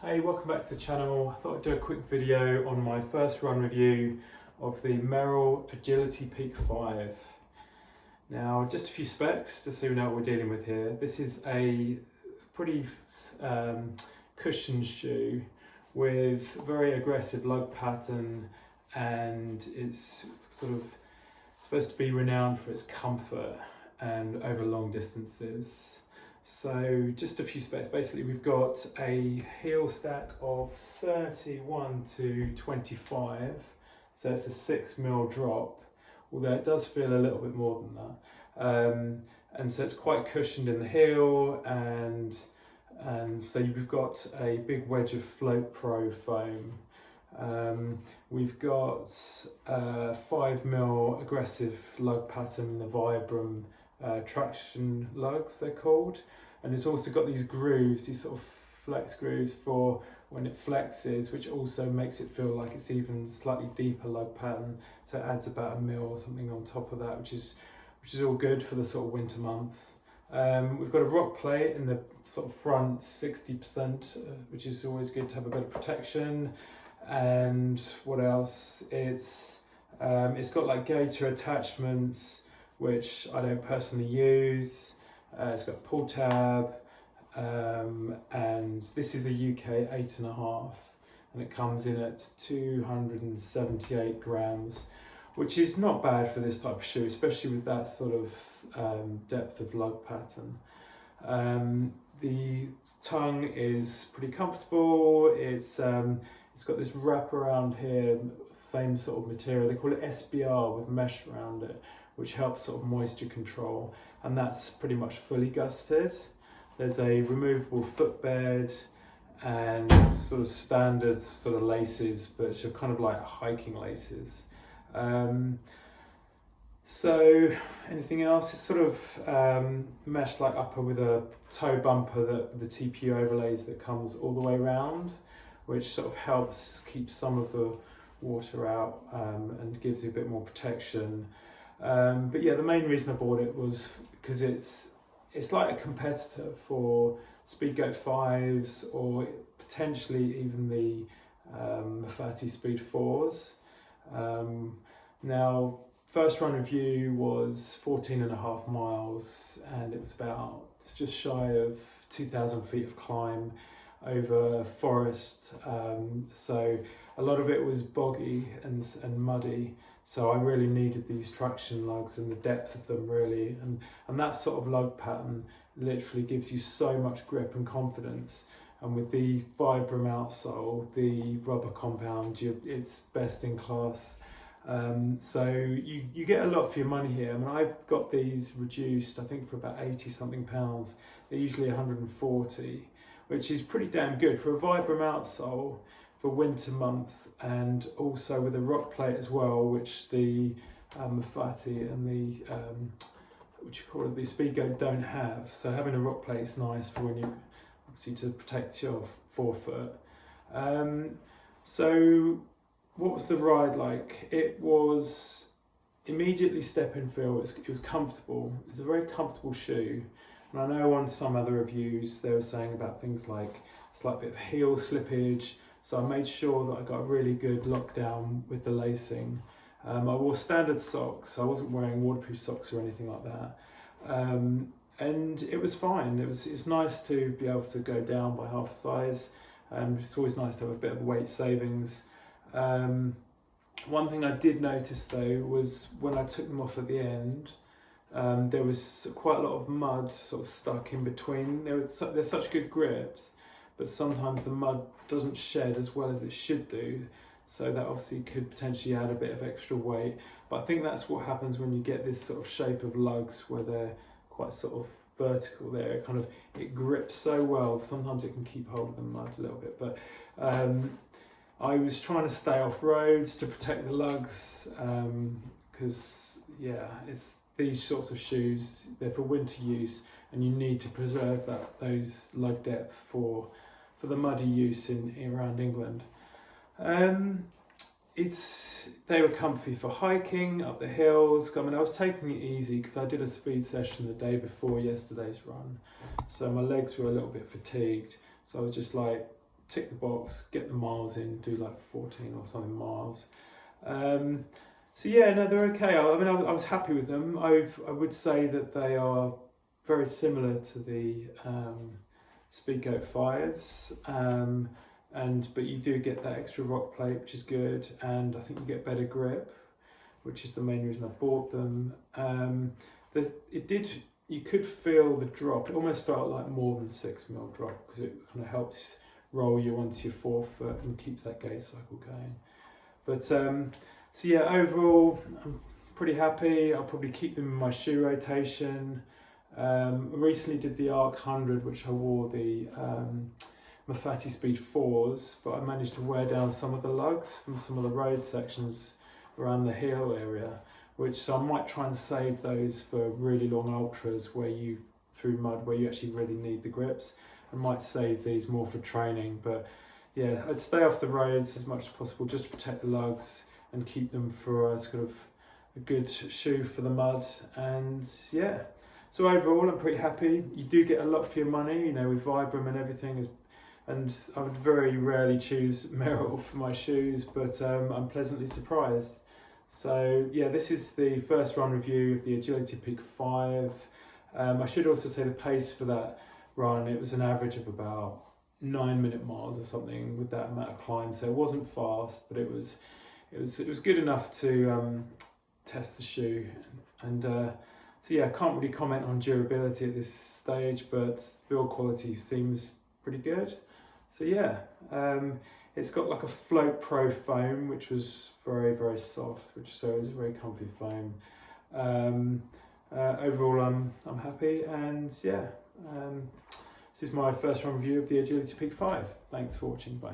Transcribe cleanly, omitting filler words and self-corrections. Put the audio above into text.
Hey, welcome back to the channel. I thought I'd do a quick video on my first run review of the Merrell Agility Peak 5. Now, just a few specs, just so you know what we're dealing with here. This is a pretty cushioned shoe with very aggressive lug pattern, and it's sort of supposed to be renowned for its comfort and over long distances. So just a few specs. Basically, we've got a heel stack of 31 to 25, so it's a 6mm drop, although it does feel a little bit more than that. And so it's quite cushioned in the heel, and so we've got a big wedge of Float Pro foam. We've got 5mm aggressive lug pattern, the Vibram traction lugs they're called, and it's also got these grooves, these sort of flex grooves for when it flexes, which also makes it feel like it's even slightly deeper lug pattern, so it adds about a mil or something on top of that, which is all good for the sort of winter months. We've got a rock plate in the sort of front 60%, which is always good to have a bit of protection. And what else? It's got like gaiter attachments, which I don't personally use. It's got a pull tab, and this is a UK 8.5, and it comes in at 278 grams, which is not bad for this type of shoe, especially with that sort of depth of lug pattern. The tongue is pretty comfortable. It's got this wrap around here, same sort of material. They call it SBR with mesh around it, which helps sort of moisture control, and that's pretty much fully gusseted. There's a removable footbed and sort of standard sort of laces, which are kind of like hiking laces. So anything else? It's sort of mesh like upper with a toe bumper, that the TPU overlays that comes all the way around, which sort of helps keep some of the water out and gives you a bit more protection. But yeah, the main reason I bought it was because it's like a competitor for Speedgoat 5s, or potentially even the Mafati Speed 4s. Now, first run review was 14.5 miles, and it was just shy of 2,000 feet of climb over forest, so a lot of it was boggy and muddy, so I really needed these traction lugs and the depth of them really, and that sort of lug pattern literally gives you so much grip and confidence. And with the Vibram outsole, the rubber compound, it's best in class. So you get a lot for your money here. I mean, I got these reduced, I think, for about 80 something pounds. They're usually 140, which is pretty damn good for a Vibram outsole for winter months, and also with a rock plate as well, which the Mafati and the the Speedgoat don't have. So having a rock plate is nice for when you obviously to protect your forefoot. So what was the ride like? It was immediately step and feel. It was comfortable. It's a very comfortable shoe. And I know on some other reviews they were saying about things like a slight bit of heel slippage, so I made sure that I got a really good lockdown with the lacing. I wore standard socks, so I wasn't wearing waterproof socks or anything like that. And it was fine. It was nice to be able to go down by half a size. It's always nice to have a bit of weight savings. One thing I did notice though was when I took them off at the end, there was quite a lot of mud sort of stuck in between. They're such good grips, but sometimes the mud doesn't shed as well as it should do, so that obviously could potentially add a bit of extra weight. But I think that's what happens when you get this sort of shape of lugs where they're quite sort of vertical there. It grips so well, sometimes it can keep hold of the mud a little bit. But I was trying to stay off roads to protect the lugs, because yeah, it's these sorts of shoes, they're for winter use, and you need to preserve those lug depth for the muddy use around England. They were comfy for hiking up the hills. I mean, I was taking it easy because I did a speed session the day before yesterday's run, so my legs were a little bit fatigued. So I was just like tick the box, get the miles in, do like 14 or something miles. So yeah, no, they're okay. I mean, I was happy with them. I would say that they are very similar to the Speedgoat 5s, but you do get that extra rock plate, which is good, and I think you get better grip, which is the main reason I bought them. You could feel the drop. It almost felt like more than 6mm drop, because it kind of helps roll you onto your forefoot and keeps that gait cycle going. But so yeah, overall, I'm pretty happy. I'll probably keep them in my shoe rotation. I recently did the Arc 100, which I wore the Mafati Speed 4s, but I managed to wear down some of the lugs from some of the road sections around the hill area, so I might try and save those for really long ultras through mud where you actually really need the grips. I might save these more for training, but yeah, I'd stay off the roads as much as possible just to protect the lugs and keep them for a sort of a good shoe for the mud. And yeah, so overall I'm pretty happy. You do get a lot for your money, you know, with Vibram and everything, and I would very rarely choose Merrell for my shoes, but I'm pleasantly surprised. So yeah, this is the first run review of the Agility Peak 5. I should also say the pace for that run, it was an average of about 9-minute miles or something with that amount of climb, so it wasn't fast, but it was good enough to test the shoe. And so yeah, I can't really comment on durability at this stage, but build quality seems pretty good. So yeah, it's got like a Float Pro foam, which was very, very soft, so it was a very comfy foam. Overall, I'm happy, and yeah, this is my first run review of the Agility Peak 5. Thanks for watching, bye.